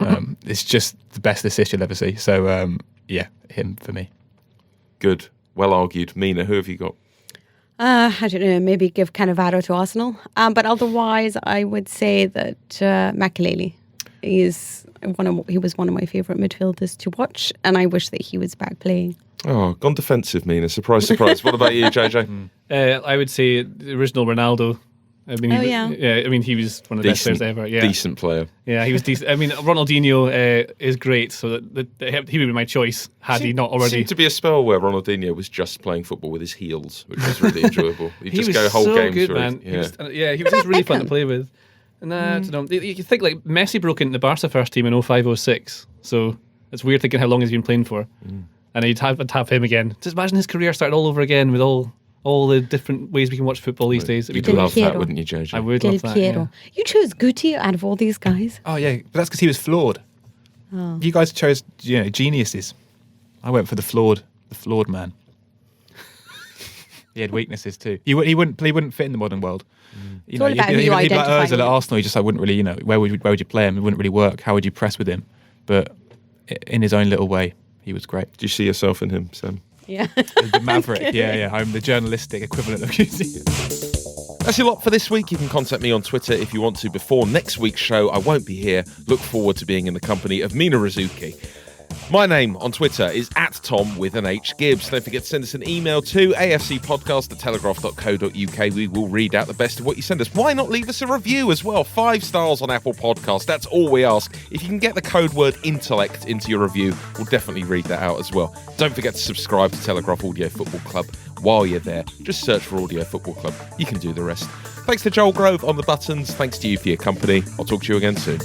It's just the best assist you'll ever see. So yeah, him for me. Good, well argued. Mina, who have you got? I don't know, maybe give Cannavaro to Arsenal. But otherwise, I would say that Makelele. He was one of my favourite midfielders to watch, and I wish that he was back playing. Oh, gone defensive, Mina. Surprise, surprise. What about you, JJ? I would say the original Ronaldo. I mean, I mean, he was one of the best players ever. Yeah, decent player. Yeah, he was decent. I mean, Ronaldinho is great, so that he would be my choice had he not already. Seemed to be a spell where Ronaldinho was just playing football with his heels, which was really enjoyable. He'd just go whole games good, through man. it. He was just really fun to play with. And I don't know. You think like Messi broke into the Barca first team in 05-06, so it's weird thinking how long he's been playing for. And you'd have him again. Just imagine his career started all over again with all the different ways we can watch football these days. You'd love that, wouldn't you, JJ? I would love that. Yeah. You chose Guti out of all these guys. Oh yeah, but that's because he was flawed. You guys chose geniuses. I went for the flawed man. He had weaknesses too. He wouldn't fit in the modern world. It's all about who you he'd identify like Ozil at with. Arsenal. He just wouldn't really, where would you play him? It wouldn't really work. How would you press with him? But in his own little way, he was great. Do you see yourself in him, Sam? Yeah. The maverick. Yeah. I'm the journalistic equivalent of Guti. That's a lot for this week. You can contact me on Twitter if you want to before next week's show. I won't be here. Look forward to being in the company of Mina Rizuki. My name on Twitter is @Tom_Gibbs. Don't forget to send us an email to afcpodcast@telegraph.co.uk. We will read out the best of what you send us. Why not leave us a review as well? 5 stars on Apple Podcasts. That's all we ask. If you can get the code word intellect into your review, we'll definitely read that out as well. Don't forget to subscribe to Telegraph Audio Football Club. While you're there, just search for Audio Football Club. You can do the rest. Thanks to Joel Grove on the buttons. Thanks to you for your company. I'll talk to you again soon.